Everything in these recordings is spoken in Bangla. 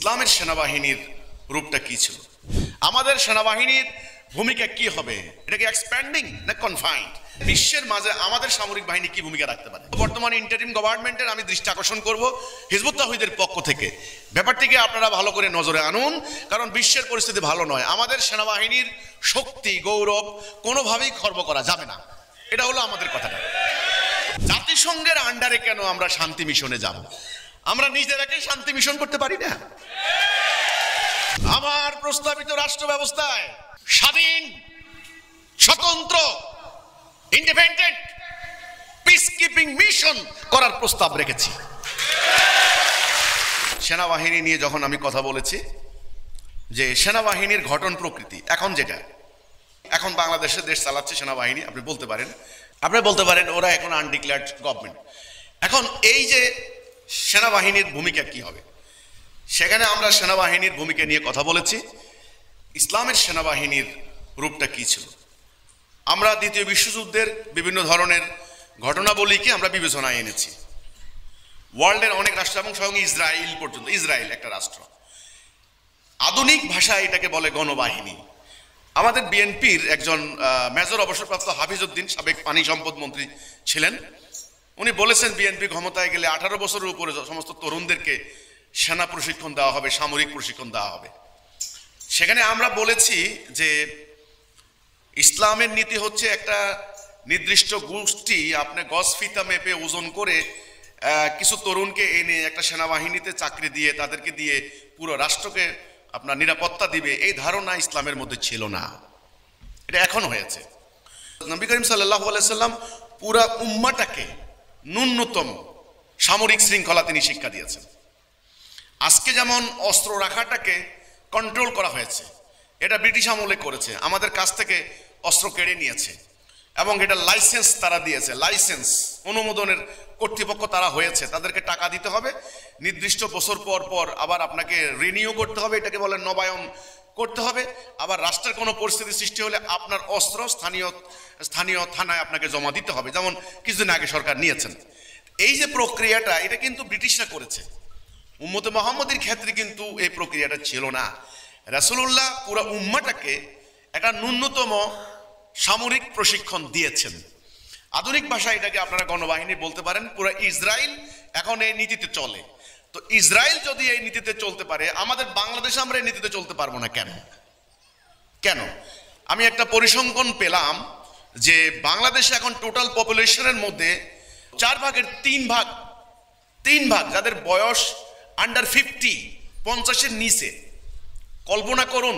ইসলামের সেনাবাহিনীর রূপটা কি ছিল, আমাদের সেনাবাহিনীর ভূমিকা কি হবে, এটা কি এক্সপ্যান্ডিং না কনফাইন্ড, বিশ্বের মাঝে আমাদের সামরিক বাহিনী কি ভূমিকা রাখতে পারে। বর্তমানে ইন্টারিম গভর্নমেন্টের আমি দৃষ্টি আকর্ষণ করব হিজবুত তাওহীদের পক্ষ থেকে, ব্যাপারটিকে আপনারা ভালো করে নজরে আনুন, কারণ বিশ্বের পরিস্থিতি ভালো নয়। আমাদের সেনাবাহিনীর শক্তি গৌরব কোনোভাবেই খর্ব করা যাবে না, এটা হলো আমাদের কথাটা। জাতিসংঘের আন্ডারে কেন আমরা শান্তি মিশনে যাব? আমরা নিজেরাকে শান্তি মিশন করতে পারি না? আমার প্রস্তাবিত রাষ্ট্র ব্যবস্থায় স্বাধীন, স্বতন্ত্র, ইন্ডিপেন্ডেন্ট পিস কিপিং মিশন করার প্রস্তাব রেখেছি। সেনাবাহিনী নিয়ে যখন আমি কথা বলেছি যে সেনাবাহিনীর গঠন প্রকৃতি এখন বাংলাদেশে দেশ চালাচ্ছে সেনাবাহিনী, আপনি বলতে পারেন ওরা এখন আনডিক্লেয়ার্ড গভর্নমেন্ট। এখন এই যে সেনাবাহিনীর ভূমিকা কি হবে, সেখানে আমরা সেনাবাহিনীর ভূমিকা নিয়ে কথা বলেছি। ইসলামের সেনাবাহিনীর রূপটা কি ছিল, আমরা দ্বিতীয় বিশ্বযুদ্ধের বিভিন্ন ধরনের ঘটনাবলীকে আমরা বিবেচনায় এনেছি। ওয়ার্ল্ডের অনেক রাষ্ট্র এবং স্বয়ং ইসরায়েল পর্যন্ত, ইসরায়েল একটা রাষ্ট্র, আধুনিক ভাষায় এটাকে বলে গণবাহিনী। আমাদের বিএনপির একজন মেজর অবসরপ্রাপ্ত হাফিজউদ্দিন, সাবেক পানি সম্পদ মন্ত্রী ছিলেন, উনি বলেছেন বিএনপি ক্ষমতায় গেলে 18 বছরের উপরে সমস্ত তরুণদেরকে সেনা প্রশিক্ষণ দেওয়া হবে, সামরিক প্রশিক্ষণ দেওয়া হবে। সেখানে আমরা বলেছি যে ইসলামের নীতি হচ্ছে একটা নির্দিষ্ট গোষ্ঠী আপনি গজ ফিতা মেপে ওজন করে কিছু তরুণকে এনে একটা সেনাবাহিনীতে চাকরি দিয়ে তাদেরকে দিয়ে পুরো রাষ্ট্রকে আপনার নিরাপত্তা দিবে, এই ধারণা ইসলামের মধ্যে ছিল না, এটা এখন হয়েছে। নবী করিম সাল্লাল্লাহু আলাইহি সাল্লাম পুরা উম্মাটাকে ন্যূনতম সামরিক শৃঙ্খলা তিনি শিক্ষা দিয়েছেন। আজকে যেমন অস্ত্র রাখাটাকে কন্ট্রোল করা হয়েছে, এটা ব্রিটিশ আমলে করেছে, আমাদের কাছ থেকে অস্ত্র কেড়ে নিয়েছে এবং এটা লাইসেন্স তারা দিয়েছে, লাইসেন্স অনুমোদনের কর্তৃপক্ষ তারা হয়েছে, তাদেরকে টাকা দিতে হবে, নির্দিষ্ট বছর পর পর আবার আপনাকে রিনিউ করতে হবে, এটাকে বলে নবায়ন করতে হবে। আবার রাষ্ট্রের কোনো পরিস্থিতি সৃষ্টি হলে আপনার অস্ত্র স্থানীয় থানায় আপনাকে জমা দিতে হবে, যেমন কিছুদিন আগে সরকার নিয়েছেন। এই যে প্রক্রিয়াটা, এটা কিন্তু ব্রিটিশরা করেছে, উম্মতে মুহাম্মদের ক্ষেত্রে কিন্তু এই প্রক্রিয়াটা ছিল না। রাসূলুল্লাহ পুরো উম্মাটাকে একটা ন্যূনতম সামরিক প্রশিক্ষণ দিয়েছেন। আধুনিক ভাষায় এটাকে আপনারা গণবাহিনী বলতে পারেন। পুরো ইসরায়েল এখন এই নীতিতে চলে। তো ইসরায়েল যদি এই নীতিতে চলতে পারে, আমাদের বাংলাদেশে আমরা এই নীতিতে চলতে পারবো না কেন? আমি একটা পরিসংখ্যান পেলাম যে বাংলাদেশে এখন টোটাল পপুলেশনের মধ্যে 4 ভাগের 3 ভাগ যাদের বয়স আন্ডার 50, 50-এর নিচে। কল্পনা করুন,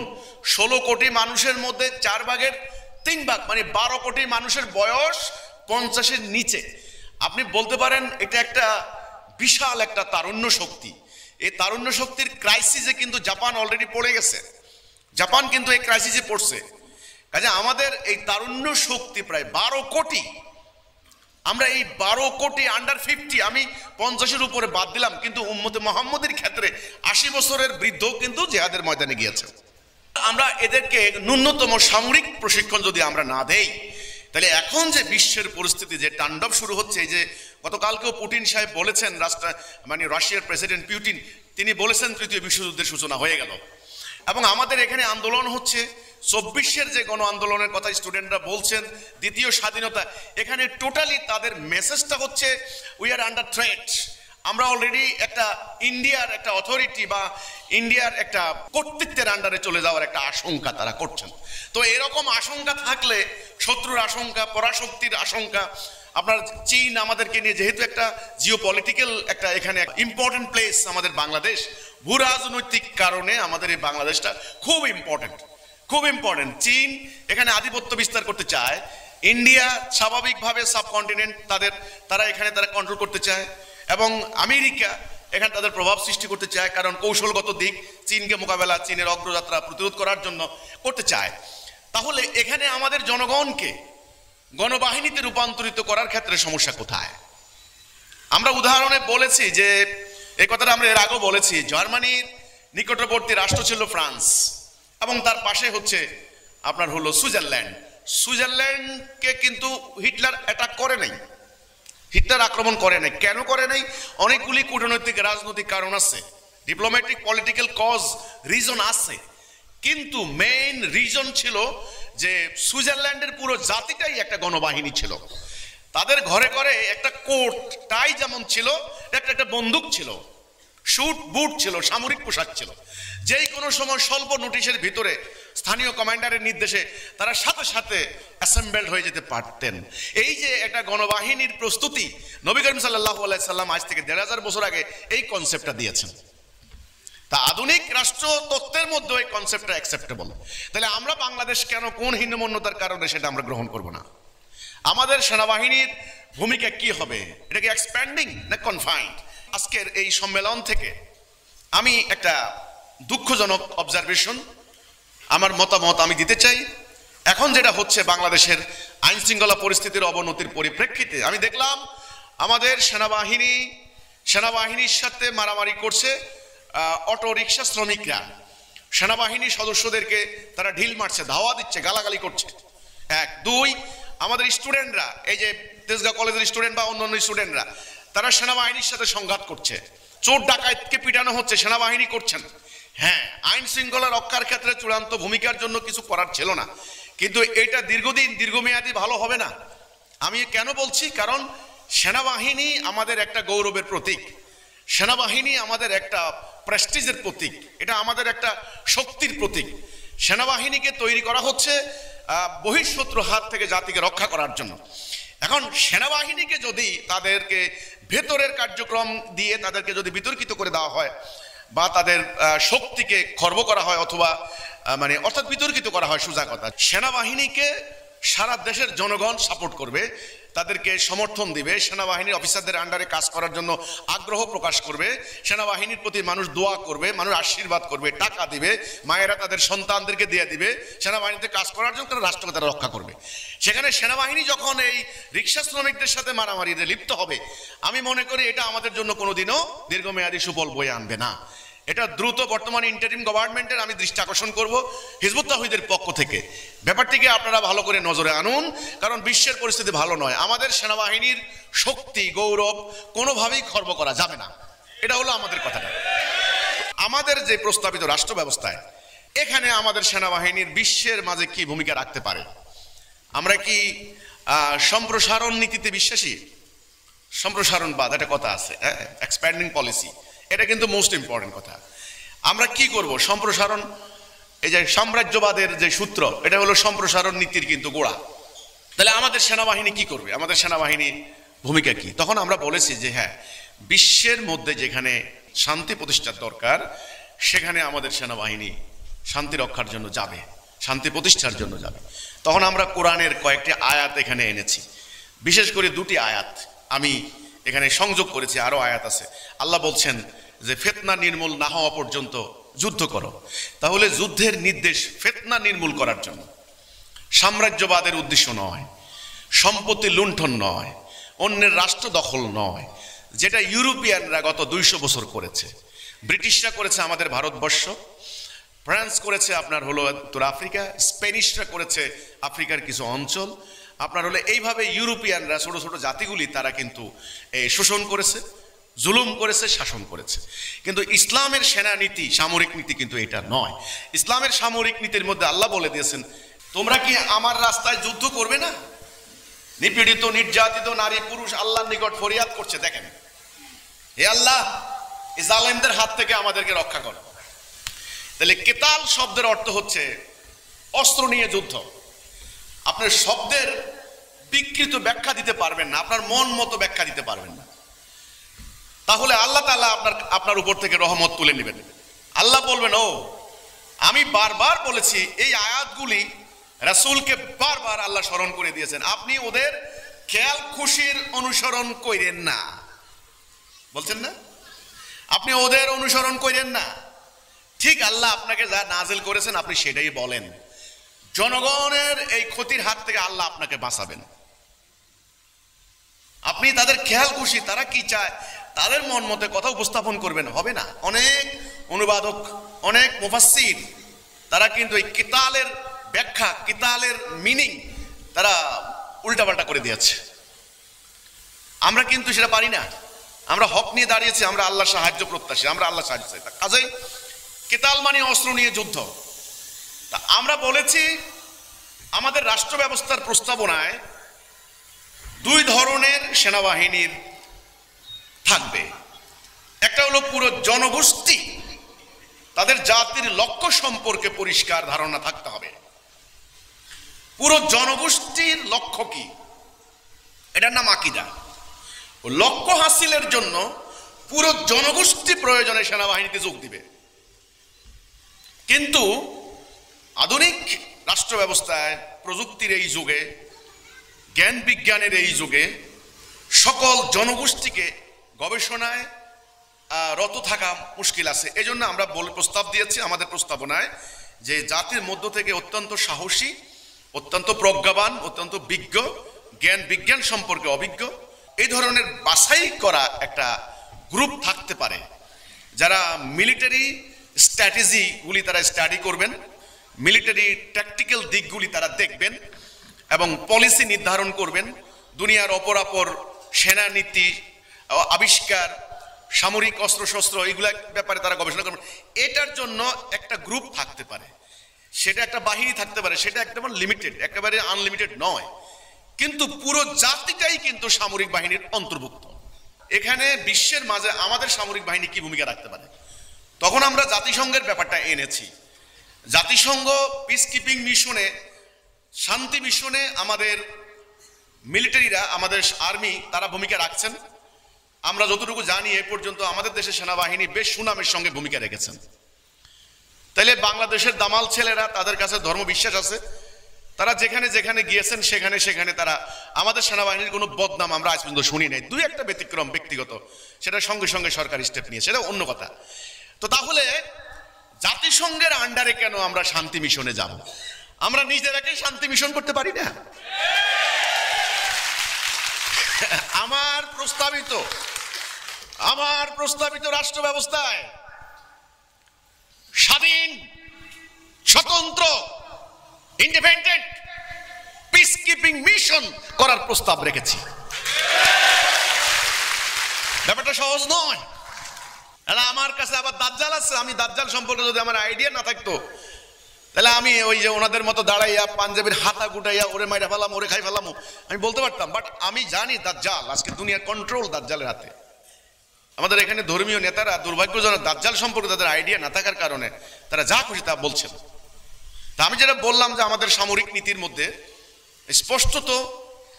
16 কোটি মানুষের মধ্যে 4 ভাগের 3 ভাগ মানে 12 কোটি মানুষের বয়স 50-এর নিচে। আপনি বলতে পারেন এটা একটা বিশাল একটা তারুণ্য শক্তি। এই তারুণ্য শক্তির ক্রাইসিসে কিন্তু জাপান অলরেডি পড়ে গেছে, জাপান কিন্তু এই ক্রাইসিসে পড়ছে। কাজে আমাদের এই তারুণ্য শক্তি প্রায় 12 কোটি, আমরা এই 12 কোটি আন্ডার 50, আমি 50-এর উপরে বাদ দিলাম, কিন্তু উম্মতে মুহাম্মদের ক্ষেত্রে 80 বছরের বৃদ্ধ কিন্তু জিহাদের ময়দানে গিয়েছে। আমরা এদেরকে ন্যূনতম সামরিক প্রশিক্ষণ যদি আমরা না দেই, তাহলে এখন যে বিশ্বের পরিস্থিতি যে তাণ্ডব শুরু হচ্ছে, এই যে গতকালকেও পুতিন সাহেব বলেছেন, রাশিয়ার প্রেসিডেন্ট পুতিন, তিনি বলেছেন তৃতীয় বিশ্বযুদ্ধের সূচনা হয়ে গেল। এবং আমাদের এখানে আন্দোলন হচ্ছে 24-এর যে গণ আন্দোলনের কথা স্টুডেন্টরা বলছেন, দ্বিতীয় স্বাধীনতা, এখানে টোটালি তাদের মেসেজটা হচ্ছে উই আর আন্ডার থ্রেট। আমরা অলরেডি একটা ইন্ডিয়ার একটা অথরিটি বা ইন্ডিয়ার একটা কর্তৃত্বের আন্ডারে চলে যাওয়ার একটা আশঙ্কা তারা করছেন। তো এরকম আশঙ্কা থাকলে, শত্রুর আশঙ্কা, পরাশক্তির আশঙ্কা, আপনার চীন আমাদেরকে নিয়ে, যেহেতু একটা জিওপলিটিক্যাল একটা এখানে ইম্পর্টেন্ট প্লেস আমাদের বাংলাদেশ, ভূ রাজনৈতিক কারণে আমাদের এই বাংলাদেশটা খুব ইম্পর্টেন্ট। চীন এখানে আধিপত্য বিস্তার করতে চায়, ইন্ডিয়া স্বাভাবিকভাবে সাবকন্টিনেন্ট তারা এখানে কন্ট্রোল করতে চায়, এবং আমেরিকা এখানে তাদের প্রভাব সৃষ্টি করতে চায়, কারণ কৌশলগত দিক চীনকে মোকাবেলা, চীনের অগ্রযাত্রা প্রতিরোধ করার জন্য করতে চায়। তাহলে এখানে আমাদের জনগণকে গণবাহিনীতে রূপান্তরিত করার ক্ষেত্রে সমস্যা কোথায়? আমরা উদাহরণে বলেছি যে এই কথাটা আমরা এর আগেও বলেছি, জার্মানির নিকটবর্তী রাষ্ট্র ছিল ফ্রান্স, এবং তার পাশে হচ্ছে আপনার হলো সুইজারল্যান্ডকে কিন্তু হিটলার অ্যাটাক করে নাই, হিটলার আক্রমণ করে নাই। কেন করে নাই? অনেকগুলি কূটনৈতিক রাজনৈতিক কারণ আছে। ডিপ্লোম্যাটিক পলিটিক্যাল কজ রিজন আছে, কিন্তু মেইন রিজন ছিল যে সুইজারল্যান্ডের পুরো জাতিটাই একটা গণবাহিনী ছিল। তাদের ঘরে ঘরে একটা কোট টাই যেমন ছিল, একটা বন্দুক ছিল, শুট বুট ছিল, সামরিক পোশাক ছিল। যেই কোনো সময় স্বল্প নোটিশের ভিতরে স্থানীয় কমান্ডারের নির্দেশে তারা সাথে সাথে অ্যাসেম্বলড হয়ে যেতে পারতেন। এই যে একটা গণবাহিনীর প্রস্তুতি, নবী করিম সাল্লাল্লাহু আলাইহি সাল্লাম আজ থেকে ১৫০০ বছর আগে এই কনসেপ্টটা দিয়েছেন। তা আধুনিক রাষ্ট্র তত্ত্বের মধ্যে এই কনসেপ্টটা অ্যাকসেপ্টেবল। তাহলে আমরা বাংলাদেশ কেন, কোন হীনমন্যতার কারণে সেটা আমরা গ্রহণ করব না? আমাদের সেনাবাহিনীর ভূমিকা কি হবে? এটা কি এক্সপ্যান্ডিং না কনফাইন্ড? আজকের এই সম্মেলন থেকে আমি একটা দুঃখজনক অবজারভেশন, আমার মতামত আমি দিতে চাই। এখন যেটা হচ্ছে বাংলাদেশের আইন শৃঙ্খলা পরিস্থিতির অবনতির পরিপ্রেক্ষিতে আমি দেখলাম আমাদের সেনাবাহিনীর সাথে মারামারি করছে অটো রিক্সা শ্রমিকরা। সেনাবাহিনী সদস্যদেরকে তারা ঢিল মারছে, ধাওয়া দিচ্ছে, গালাগালি করছে। এক। দুই, আমাদের স্টুডেন্টরা, এই যে তেজগাঁ কলেজের স্টুডেন্ট বা অন্যান্য স্টুডেন্টরা, তারা সেনাবাহিনীর সাথে সংঘাত করছে। চোর ডাকাতকে পিটানো হচ্ছে, সেনাবাহিনী করছেন। হ্যাঁ, আইন শৃঙ্খলা রক্ষার ক্ষেত্রে চূড়ান্ত ভূমিকার জন্য কিছু করার ছিল না, কিন্তু এটা দীর্ঘমেয়াদী ভালো হবে না। আমি কেন বলছি? কারণ সেনাবাহিনী আমাদের একটা গৌরবের প্রতীক, সেনাবাহিনী আমাদের একটা প্রেস্টিজের প্রতীক, এটা আমাদের একটা শক্তির প্রতীক। সেনাবাহিনীকে তৈরি করা হচ্ছে বহিঃশত্রু হাত থেকে জাতিকে রক্ষা করার জন্য। এখন সেনাবাহিনীকে যদি তাদেরকে ভেতরের কার্যক্রম দিয়ে তাদেরকে যদি বিতর্কিত করে দেওয়া হয় বা তাদের শক্তিকে খর্ব করা হয় অথবা অর্থাৎ বিতর্কিত করা হয়, সোজা কথা, সেনাবাহিনীকে সারা দেশের জনগণ সাপোর্ট করবে, তাদেরকে সমর্থন দিবে, সেনাবাহিনীর অফিসারদের আন্ডারে কাজ করার জন্য আগ্রহ প্রকাশ করবে, সেনাবাহিনীর প্রতি মানুষ দোয়া করবে, মানুষ আশীর্বাদ করবে, টাকা দিবে, মায়েরা তাদের সন্তানদেরকে দিয়ে দিবে সেনাবাহিনীতে কাজ করার জন্য, তারা রাষ্ট্রকে তারা রক্ষা করবে। সেখানে সেনাবাহিনী যখন এই রিক্সা শ্রমিকদের সাথে মারামারিতে লিপ্ত হবে, আমি মনে করি এটা আমাদের জন্য কোনোদিনও দীর্ঘমেয়াদী সুফল বয়ে আনবে না। এটা দ্রুত বর্তমানে ইন্টারিম গভর্নমেন্টের আমি দৃষ্টি আকর্ষণ করব হিজবুত তাওহীদের পক্ষ থেকে, ব্যাপারটিকে আপনারা ভালো করে নজরে আনুন, কারণ বিশ্বের পরিস্থিতি ভালো নয়। আমাদের সেনাবাহিনীর শক্তি, গৌরব কোনোভাবেই খর্ব করা যাবে না, এটা হলো আমাদের কথাটা। আমাদের যে প্রস্তাবিত রাষ্ট্র ব্যবস্থায়, এখানে আমাদের সেনাবাহিনীর বিশ্বের মাঝে কি ভূমিকা রাখতে পারে? আমরা কি সম্প্রসারণ নীতিতে বিশ্বাসী? সম্প্রসারণবাদ একটা কথা আছে, এক্সপ্যান্ডিং পলিসি, এটা কিন্তু মোস্ট ইম্পর্টেন্ট কথা। আমরা কি করব? সম্প্রসারণ, এই যে সাম্রাজ্যবাদের যে সূত্র, এটা হলো সম্প্রসারণ নীতির কিন্তু গোড়া। তাহলে আমাদের সেনাবাহিনী কি করবে? আমাদের সেনাবাহিনীর ভূমিকা কি? তখন আমরা বলেছি যে হ্যাঁ, বিশ্বের মধ্যে যেখানে শান্তি প্রতিষ্ঠার দরকার, সেখানে আমাদের সেনাবাহিনী শান্তি রক্ষার জন্য যাবে, শান্তি প্রতিষ্ঠার জন্য যাবে। তখন আমরা কোরআনের কয়েকটি আয়াত এখানে এনেছি, বিশেষ করে দুটি আয়াত আমি এখানে সংযোগ করেছি, আরো আয়াত আছে। আল্লাহ বলছেন যে ফিতনা নির্মূল না হওয়া পর্যন্ত যুদ্ধ করো। তাহলে যুদ্ধের নির্দেশ ফিতনা নির্মূল করার জন্য, সাম্রাজ্যবাদের উদ্দেশ্য নয়, সম্পত্তি লুণ্ঠন নয়, অন্যের রাষ্ট্র দখল নয়, যেটা ইউরোপিয়ানরা গত 200 বছর করেছে। ব্রিটিশরা করেছে আমাদের ভারতবর্ষ, ফ্রান্স করেছে আপনার হলো উত্তর আফ্রিকা, স্পেনিশরা করেছে আফ্রিকার কিছু অঞ্চল। আপনার হলে এইভাবে ইউরোপিয়ানরা, ছোট ছোট জাতিগুলি, তারা কিন্তু শোষণ করেছে, জুলুম করেছে, শাসন করেছে। কিন্তু ইসলামের সেনা নীতি, সামরিক নীতি কিন্তু এটা নয়। ইসলামের সামরিক নীতির মধ্যে আল্লাহ বলে দিয়েছেন, তোমরা কি আমার রাস্তায় যুদ্ধ করবে না? নিপীড়িত নির্যাতিত নারী পুরুষ আল্লাহর নিকট ফরিয়াদ করছে, দেখেন, হে আল্লাহ, এই জালেমদের হাত থেকে আমাদেরকে রক্ষা করো। তাহলে কেতাল শব্দের অর্থ হচ্ছে অস্ত্র নিয়ে যুদ্ধ। আপনার শব্দের বিকৃত ব্যাখ্যা দিতে পারবেন না, আপনার মন মতো ব্যাখ্যা দিতে পারবেন না। তাহলে আল্লাহ তাআলা আপনার উপর থেকে রহমত তুলে নেবেন। আল্লাহ বলবেন, ও আমি বারবার বলেছি, এই আয়াতগুলি রাসূলকে বারবার আল্লাহ স্মরণ করে দিয়েছেন, আপনি ওদের খেয়াল খুশির অনুসরণ করেন না, বলছেন না, আপনি ওদের অনুসরণ করেন না। ঠিক আল্লাহ আপনাকে যা নাজিল করেছেন আপনি সেটাই বলেন। জনগণের এই ক্ষতির হাত থেকে আল্লাহ আপনাকে বাঁচাবেন। আপনি তাদের খেয়াল খুশি, তারা কি চায়, তাদের মন মতে কথা উপস্থাপন করবেন, হবে না। অনেক অনুবাদক, অনেক মুফাসসির, তারা কিন্তু এই কিতালের ব্যাখ্যা, কিতালের মিনিং তারা উল্টাপাল্টা করে দিয়েছে। আমরা কিন্তু সেটা পারি না। আমরা হক নিয়ে দাঁড়িয়েছি, আমরা আল্লাহ সাহায্য প্রত্যাশী, আমরা আল্লাহ সাহায্য চাই। কাজেই কেতাল মানে অস্ত্র নিয়ে যুদ্ধ। তা আমরা বলেছি আমাদের রাষ্ট্র ব্যবস্থার প্রস্তাবনায় দুই ধরনের সেনাবাহিনীর থাকবে। একটা হলো পুরো জনগোষ্ঠী, তাদের জাতির লক্ষ্য সম্পর্কে পরিষ্কার ধারণা থাকতে হবে। পুরো জনগোষ্ঠীর লক্ষ্য কি, এটার নাম আকীদা। লক্ষ্য হাসিলের জন্য পুরো জনগোষ্ঠী প্রয়োজনে সেনাবাহিনীতে যোগ দিবে। কিন্তু আধুনিক রাষ্ট্র ব্যবস্থায়, প্রযুক্তির এই যুগে, জ্ঞান বিজ্ঞানের এই যুগে সকল জনগোষ্ঠীকে গবেষণায় রত থাকা মুশকিল আছে। এই জন্য আমরা প্রস্তাব দিয়েছি আমাদের প্রস্তাবনায় যে জাতির মধ্য থেকে অত্যন্ত সাহসী, অত্যন্ত প্রজ্ঞাবান, অত্যন্ত বিজ্ঞ, জ্ঞান বিজ্ঞান সম্পর্কে অভিজ্ঞ, এই ধরনের বাছাই করা একটা গ্রুপ থাকতে পারে, যারা মিলিটারি স্ট্র্যাটেজিগুলি তারা স্টাডি করবেন, মিলিটারি ট্যাকটিক্যাল দিকগুলি তারা দেখবেন এবং পলিসি নির্ধারণ করবেন। দুনিয়ার অপরাপর সেনানীতি আবিষ্কার, সামরিক অস্ত্রশস্ত্র, এইগুলোর ব্যাপারে তারা গবেষণা করবেন। এটার জন্য একটা গ্রুপ থাকতে পারে, সেটা একটা বাহিনী থাকতে পারে, সেটা একদম লিমিটেড, একেবারে আনলিমিটেড নয়, কিন্তু পুরো জাতিটাই কিন্তু সামরিক বাহিনীর অন্তর্ভুক্ত। এখানে বিশ্বের মাঝে আমাদের সামরিক বাহিনী কি ভূমিকা রাখতে পারে, তখন আমরা জাতিসংঘের ব্যাপারটা এনেছি। জাতিসংঘ পিস কিপিং মিশনে, শান্তি মিশনে আমাদের মিলিটারিরা, আমাদের আর্মি তারা ভূমিকা রাখছেন। আমরা যতটুকু জানি এ পর্যন্ত আমাদের দেশের সেনাবাহিনী বেশ সুনামের সঙ্গে ভূমিকা রেখেছেন। তাইলে বাংলাদেশের দামাল ছেলেরা, তাদের কাছে ধর্ম বিশ্বাস আছে, তারা যেখানে যেখানে গিয়েছেন সেখানে সেখানে তারা আমাদের সেনাবাহিনীর কোনো বদনাম আমরা আজ পর্যন্ত শুনি নাই। দুই একটা ব্যতিক্রম ব্যক্তিগত, সেটা সঙ্গে সঙ্গে সরকার স্টেপ নিয়ে, সেটা অন্য কথা। তো তাহলে জাতিসংঘের আন্ডারে কেন আমরা শান্তি মিশনে যাব? আমরা নিজেরাকে শান্তি মিশন করতে পারি না? আমার প্রস্তাবিত রাষ্ট্র ব্যবস্থায় স্বাধীন, স্বতন্ত্র, ইন্ডিপেন্ডেন্ট পিস কিপিং মিশন করার প্রস্তাব রেখেছি। ব্যাপারটা সহজ নয়। আমার কাছে আবার দাজ্জাল আছে, আমি দাজ্জাল সম্পর্কে যদি আমার আইডিয়া না থাকতো তাহলে আমি ওই যে ওনাদের মতো দাঁড়াইয়া পাঞ্জাবির হাতা গুটাইয়া ওরে মাইরা ফেলাম, ওরে খাই ফেলাম, আমি বলতে পারতাম। বাট আমি জানি দাজ্জাল, আজকে দুনিয়ার কন্ট্রোল দাজ্জালের হাতে। আমাদের এখানে ধর্মীয় নেতারা দুর্ভাগ্যজনক দাজ্জাল সম্পর্কে তাদের আইডিয়া না থাকার কারণে তারা যা খুশি তা বলছেন। তা আমি যেটা বললাম যে আমাদের সামরিক নীতির মধ্যে স্পষ্টত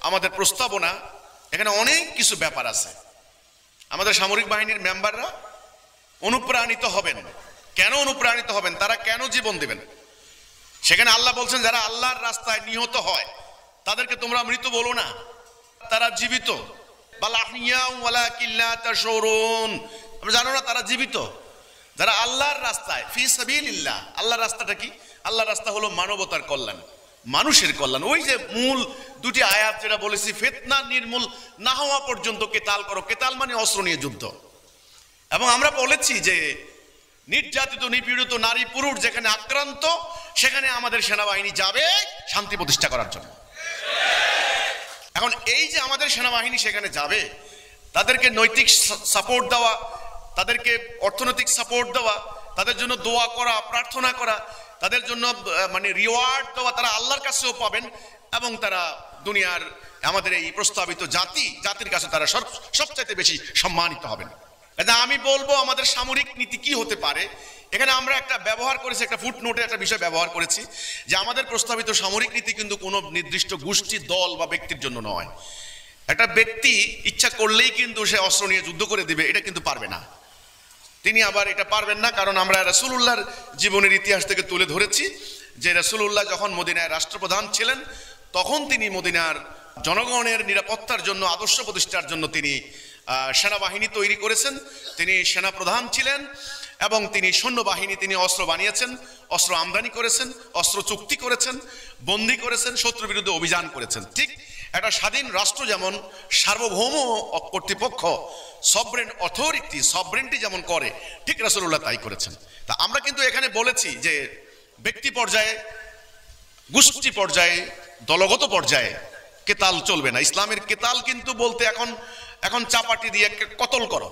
আমাদের প্রস্তাবনা, এখানে অনেক কিছু ব্যাপার আছে। আমাদের সামরিক বাহিনীর মেম্বাররা অনুপ্রাণিত হবেন। কেন অনুপ্রাণিত হবেন? তারা কেন জীবন দেবেন? সেখানে আল্লাহ বলছেন যারা আল্লাহর রাস্তায় নিহত হয় তাদেরকে তোমরা মৃত বলো না, তারা জীবিত। আমরা জানো না তারা জীবিত? যারা আল্লাহর রাস্তায়, ফি সাবিলিল্লাহ। আল্লাহর রাস্তাটা কি? আল্লাহর রাস্তা হলো মানবতার কল্যাণ, মানুষের কল্যাণ। ওই যে মূল দুটি আয়াত যেটা বলেছি, ফিতনা নির্মূল না হওয়া পর্যন্ত কেতাল করো। কেতাল মানে অস্ত্র নিয়ে যুদ্ধ। এবং আমরা বলেছি যে নির্যাতিত, নিপীড়িত নারী পুরুষ যেখানে আক্রান্ত, সেখানে আমাদের সেনাবাহিনী যাবে শান্তি প্রতিষ্ঠা করার জন্য। এখন এই যে আমাদের সেনাবাহিনী সেখানে যাবে, তাদেরকে নৈতিক সাপোর্ট দেওয়া, তাদেরকে অর্থনৈতিক সাপোর্ট দেওয়া, তাদের জন্য দোয়া করা, প্রার্থনা করা, তাদের জন্য মানে রিওয়ার্ড দেওয়া, তারা আল্লাহর কাছেও পাবেন এবং তারা দুনিয়ার আমাদের এই প্রস্তাবিত জাতির কাছে তারা সবচাইতে বেশি সম্মানিত হবেন। আমি বলবো আমাদের সামরিক নীতি কি হতে পারে। এখানে আমরা একটা ব্যবহার করেছি, একটা ফুটনোটে একটা বিষয় ব্যবহার করেছি যে আমাদের প্রস্তাবিত সামরিক নীতি কিন্তু কোনো নির্দিষ্ট গোষ্ঠী, দল বা ব্যক্তির জন্য নয়। একটা ব্যক্তি ইচ্ছা করলেই কিন্তু সে অস্ত্র নিয়ে যুদ্ধ করে দিবে, এটা কিন্তু পারবে না। তিনি আবার এটা পারবেন না, কারণ আমরা রাসূলুল্লাহর জীবনের ইতিহাস থেকে তুলে ধরেছি যে রাসূলুল্লাহ যখন মদিনায় রাষ্ট্রপ্রধান ছিলেন তখন তিনি মদিনার জনগণের নিরাপত্তার জন্য, আদর্শ প্রতিষ্ঠার জন্য তিনি সেনাবাহিনী তৈরি করেছেন। তিনি সেনাপ্রধান ছিলেন এবং তিনি সৈন্যবাহিনী, তিনি অস্ত্র বানিয়েছেন, অস্ত্র আমদানি করেছেন, অস্ত্র চুক্তি করেছেন, বন্দী করেছেন, শত্রুর বিরুদ্ধে অভিযান করেছেন। ঠিক একটা স্বাধীন রাষ্ট্র যেমন সার্বভৌম কর্তৃপক্ষ, সবরেন্টি যেমন করে, ঠিক রাসূলুল্লাহ তাই করেছেন। তা আমরা কিন্তু এখানে বলেছি যে ব্যক্তি পর্যায়ে, গোষ্ঠী পর্যায়ে, দলগত পর্যায়ে কেতাল চলবে না। ইসলামের কেতাল কিন্তু বলতে এখন এখন চাপাটি দিয়ে কতল করো,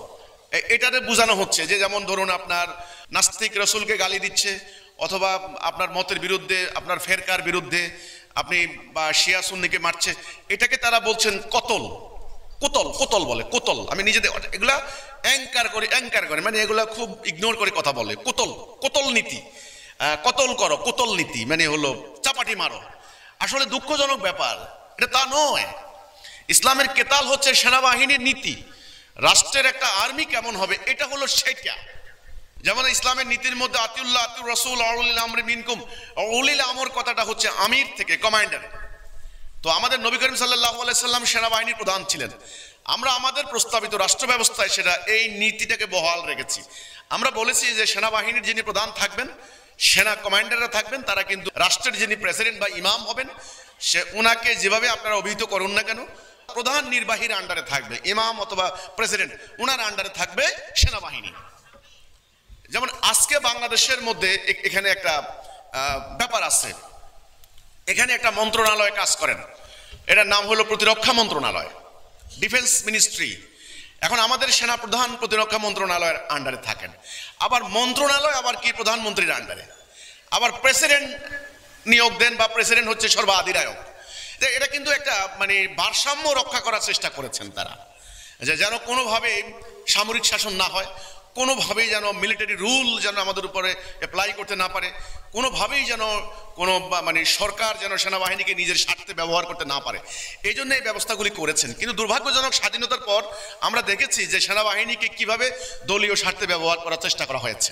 এটাতে বোঝানো হচ্ছে যে যেমন ধরুন আপনার নাস্তিক রসুলকে গালি দিচ্ছে, অথবা আপনার মতের বিরুদ্ধে, আপনার ফেরকার বিরুদ্ধে আপনি বা শিয়া সুন্নিকে মারছে, এটাকে তারা বলছেন কতল। কোতল, কোতল বলে, কোতল। আমি নিজেদের এগুলা অ্যাঙ্কার করে মানে এগুলা খুব ইগনোর করে কথা বলে। কোতল, কোতল নীতি, কতল করো, কোতল নীতি মানে হলো চাপাটি মারো। আসলে দুঃখজনক ব্যাপার, এটা তা নয়। ইসলামের কেতাল হচ্ছে সেনাবাহিনীর নীতি, রাষ্ট্রের একটা আর্মি কেমন হবে এটা হলো সেটা। যেমন ইসলামের নীতির মধ্যে আতিউল্লাহ আতিউর রাসূল উলিল আমরি মিনকুম, উলিল আমর কথাটা হচ্ছে আমির থেকে, কমান্ডার। তো আমাদের নবী করিম সাল্লাল্লাহু আলাইহি সাল্লাম সেনাবাহিনীর প্রধান ছিলেন। আমরা আমাদের প্রস্তাবিত রাষ্ট্র ব্যবস্থায় সেটা এই নীতিটাকে বহাল রেখেছি। আমরা বলেছি যে সেনাবাহিনীর যিনি প্রধান থাকবেন, সেনা কমান্ডাররা থাকবেন, তারা কিন্তু রাষ্ট্রের যিনি প্রেসিডেন্ট বা ইমাম হবেন, সে ওনাকে যেভাবে আপনারা অভিহিত করুন না কেন, প্রধান নির্বাহীর আন্ডারে থাকবে ইমাম অথবা প্রেসিডেন্ট, ওনার আন্ডারে থাকবে সেনাবাহিনী। যেমন আজকে বাংলাদেশের মধ্যে এখানে একটা ব্যাপার আছে, এখানে একটা মন্ত্রণালয় কাজ করেন, এটার নাম হলো প্রতিরক্ষা মন্ত্রণালয়, ডিফেন্স মিনিস্ট্রি। এখন আমাদের সেনা প্রধান প্রতিরক্ষা মন্ত্রণালয়ের আন্ডারে থাকেন, আবার মন্ত্রণালয় আবার কি প্রধানমন্ত্রীর আন্ডারে, আবার প্রেসিডেন্ট নিয়োগ দেন বা প্রেসিডেন্ট হচ্ছে সর্বাধিনায়ক। এটা কিন্তু একটা মানে ভারসাম্য রক্ষা করার চেষ্টা করেছেন তারা, যে যেন কোনোভাবেই সামরিক শাসন না হয়, কোনোভাবেই যেন মিলিটারি রুল যেন আমাদের উপরে অ্যাপ্লাই করতে না পারে, কোনোভাবেই যেন কোনো মানে সরকার যেন সেনাবাহিনীকে নিজের স্বার্থে ব্যবহার করতে না পারে, এই জন্য এই ব্যবস্থাগুলি করেছেন। কিন্তু দুর্ভাগ্যজনক স্বাধীনতার পর আমরা দেখেছি যে সেনাবাহিনীকে কিভাবে দলীয় স্বার্থে ব্যবহার করার চেষ্টা করা হয়েছে,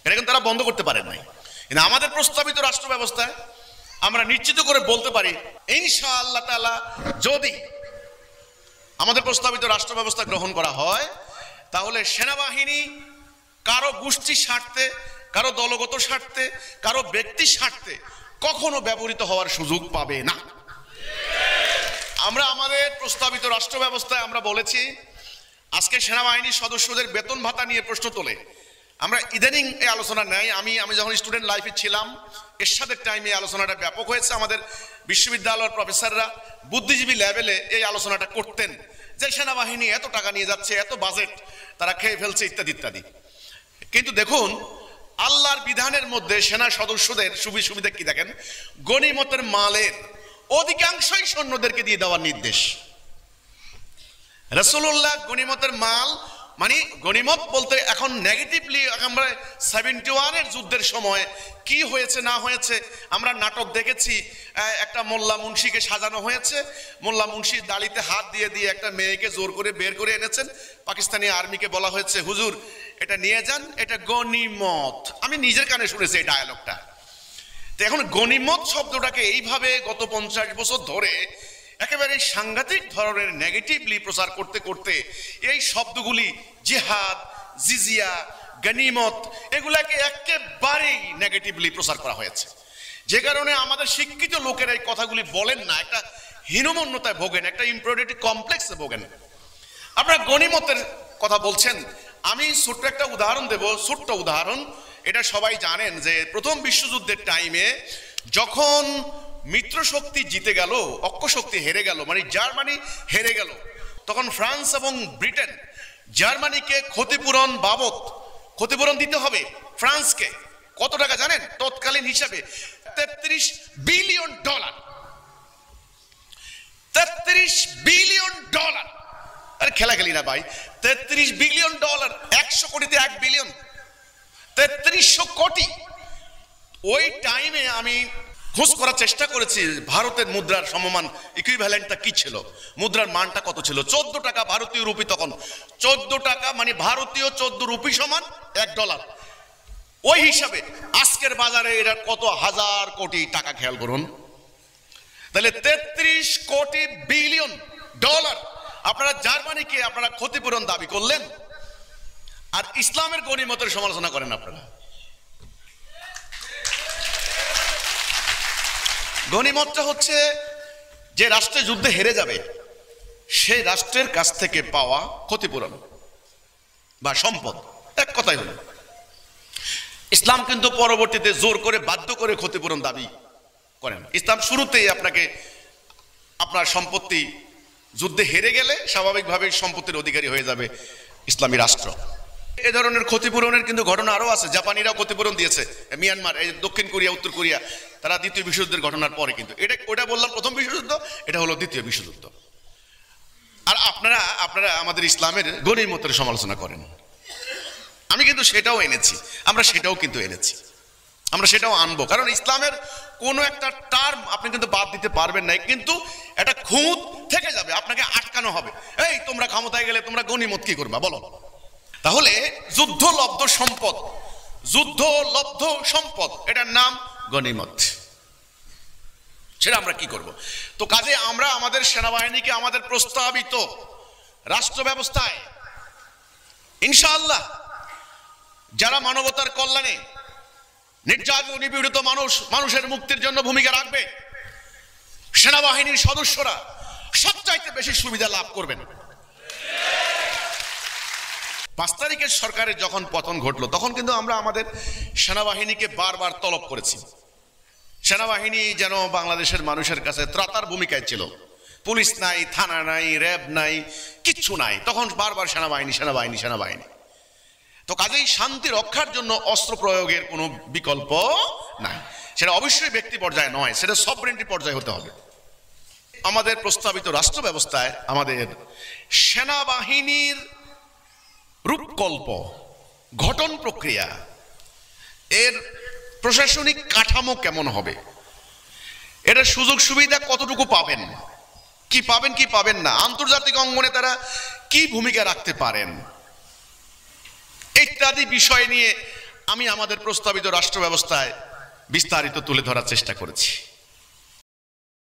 এটা কিন্তু তারা বন্ধ করতে পারেন নাই। কিন্তু আমাদের প্রস্তাবিত রাষ্ট্র ব্যবস্থায় আমরা নিশ্চিত করে বলতে পারি ইনশাআল্লাহ তাআলা, যদি আমাদের প্রস্তাবিত রাষ্ট্র ব্যবস্থা গ্রহণ করা হয়, তাহলে সেনাবাহিনী কারো গোষ্ঠীর স্বার্থে, কারো দলগত স্বার্থে, কারো ব্যক্তির স্বার্থে কখনো ব্যবহৃত হওয়ার সুযোগ পাবে না। আমরা আমাদের প্রস্তাবিত রাষ্ট্র ব্যবস্থায় আমরা বলেছি, আজকে সেনাবাহিনীর সদস্যদের বেতন ভাতা নিয়ে প্রশ্ন তোলে। আমরা ইদানিং এই আলোচনা নেই, আমি যখন স্টুডেন্ট লাইফে ছিলাম এরশাদের টাইমে এই আলোচনাটা ব্যাপক হয়েছে। আমাদের বিশ্ববিদ্যালয়ের প্রফেসররা বুদ্ধিজীবী লেভেলে এই আলোচনাটা করতেন যে সেনাবাহিনী এত টাকা নিয়ে যাচ্ছে, এত বাজেট তারা খেয়ে ফেলছে, ইত্যাদি ইত্যাদি। কিন্তু দেখুন আল্লাহর বিধানের মধ্যে সেনা সদস্যদের সুবিধা কি দেখেন, গনিমতের মালের অধিকাংশই সৈন্যদেরকে দিয়ে দেওয়ার নির্দেশ। রাসূলুল্লাহ গনিমতের মাল মানে গনিমত বলতে এখন নেগেটিভলি আমরা 71-এর যুদ্ধের সময় কি হয়েছে না হয়েছে আমরা নাটক দেখেছি। একটা মোল্লা মুন্সিকে সাজানো হয়েছে, মোল্লা মুন্সির দাড়িতে হাত দিয়ে দিয়ে একটা মেয়েকে জোর করে বের করে এনেছেন। পাকিস্তানি আর্মিকে বলা হয়েছে হুজুর এটা নিয়ে যান, এটা গনিমত। আমি নিজের কানে শুনেছি এই ডায়ালগটা। তো এখন গনিমত শব্দটাকে এইভাবে গত 50 বছর ধরে একেবারে সাংঘাতিক ধরনের নেগেটিভলি প্রচার করতে করতে এই শব্দগুলি জিহাদ, জিজিয়া, গনিমত এগুলাকে একেবারেই নেগেটিভলি প্রচার করা হয়েছে, যে কারণে আমাদের শিক্ষিত লোকেরা এই কথাগুলি বলেন না, একটা হীনমন্যতায় ভোগেন, একটা ইনফেরিয়রিটি কমপ্লেক্সে ভোগেন। আপনারা গনিমতের কথা বলছেন, আমি ছোট্ট একটা উদাহরণ দেব, ছোট্ট উদাহরণ। এটা সবাই জানেন যে প্রথম বিশ্বযুদ্ধের টাইমে যখন মিত্র শক্তি জিতে গেল, অক্ষ শক্তি হেরে গেল, মানে জার্মানি হেরে গেল, তখন ফ্রান্স এবং ব্রিটেন জার্মানিকে ক্ষতিপূরণ বাবদ ক্ষতিপূরণ দিতে হবে ফ্রান্সকে। কত টাকা জানেন? তৎকালীন হিসাবে $33 বিলিয়ন। $33 বিলিয়ন। আরে খেলাখেলি না ভাই, $33 বিলিয়ন, 100 কোটিতে 1 বিলিয়ন, 3300 কোটি। ওই টাইমে আমি খোঁজ করার চেষ্টা করেছি ভারতের মুদ্রার সমমান ইকুইভ্যালেন্টটা কি ছিল, মুদ্রার মানটা কত ছিল। 14 টাকা ভারতীয় রুপি, তখন 14 টাকা মানে ভারতীয় 14 রুপি সমান $1। ওই হিসাবে আজকের বাজারে এটা কত হাজার কোটি টাকা, খেয়াল করুন। তাহলে 33 কোটি বিলিয়ন ডলার আপনারা জার্মানিকে আপনারা ক্ষতিপূরণ দাবি করলেন, আর ইসলামের গনিমতের সমালোচনা করেন আপনারা। গনিমতটা হচ্ছে যে রাষ্ট্রে যুদ্ধে হেরে যাবে সেই রাষ্ট্রের কাছ থেকে পাওয়া ক্ষতিপূরণ বা সম্পদ, এক কথাই হলো। ইসলাম কিন্তু পরবর্তীতে জোর করে বাধ্য করে ক্ষতিপূরণ দাবি করেন। ইসলাম শুরুতেই আপনাকে আপনার সম্পত্তি যুদ্ধে হেরে গেলে স্বাভাবিকভাবে সম্পত্তির অধিকারী হয়ে যাবে ইসলামী রাষ্ট্র। এ ধরনের ক্ষতিপূরণের কিন্তু ঘটনা আরও আছে। জাপানিরাও ক্ষতিপূরণ দিয়েছে মিয়ানমার, এই দক্ষিণ কোরিয়া, উত্তর কোরিয়া, তারা দ্বিতীয় বিশ্বযুদ্ধের ঘটনার পরে কিন্তু ওটা বললাম প্রথম বিশ্বযুদ্ধ, এটা হলো দ্বিতীয় বিশ্বযুদ্ধ। আর আপনারা আমাদের ইসলামের গণিমতের সমালোচনা করেন, আমি কিন্তু সেটাও এনেছি, আমরা সেটাও আনবো, কারণ ইসলামের কোনো একটা টার্ম আপনি কিন্তু বাদ দিতে পারবেন না, কিন্তু একটা খুঁত থেকে যাবে, আপনাকে আটকানো হবে। এই তোমরা ক্ষমতায় গেলে তোমরা গণিমত কি করবা বলো? তাহলে যুদ্ধলব্ধ সম্পদ এটার নাম গণিমত, সেটা আমরা কি করব? তো কাজে আমরা আমাদের সেনাবাহিনীকে আমাদের প্রস্তাবিত রাষ্ট্র ব্যবস্থায় ইনশাআল্লাহ যারা মানবতার কল্যাণে, নির্যাতিত নিপীড়িত মানুষের মুক্তির জন্য ভূমিকা রাখবে, সেনাবাহিনীর সদস্যরা সবচাইতে বেশি সুবিধা লাভ করবেন। 5 তারিখের সরকারের যখন পতন ঘটলো তখন কিন্তু আমরা আমাদের সেনাবাহিনীকে বারবার তলব করেছি। সেনাবাহিনী যেন বাংলাদেশের মানুষের কাছে ত্রাতার ভূমিকায় ছিল। পুলিশ নাই, থানা নাই, র্যাব নাই, কিচ্ছু নাই, তখন বারবার সেনাবাহিনী। তো কাজেই শান্তি রক্ষার জন্য অস্ত্র প্রয়োগের কোনো বিকল্প নাই, সেটা অবশ্যই ব্যক্তি পর্যায়ে নয়, সেটা সভরেন্টি পর্যায়ে হতে হবে। আমাদের প্রস্তাবিত রাষ্ট্র ব্যবস্থায় আমাদের সেনাবাহিনীর রূপকল্প, গঠন প্রক্রিয়া, এর প্রশাসনিক কাঠামো কেমন হবে, এর সুযোগ সুবিধা কতটুকু পাবেন, কি পাবেন না, আন্তর্জাতিক অঙ্গনে তারা কি ভূমিকা রাখতে পারেন, ইত্যাদি বিষয় নিয়ে আমি আমাদের প্রস্তাবিত রাষ্ট্র ব্যবস্থায় বিস্তারিত তুলে ধরার চেষ্টা করেছি।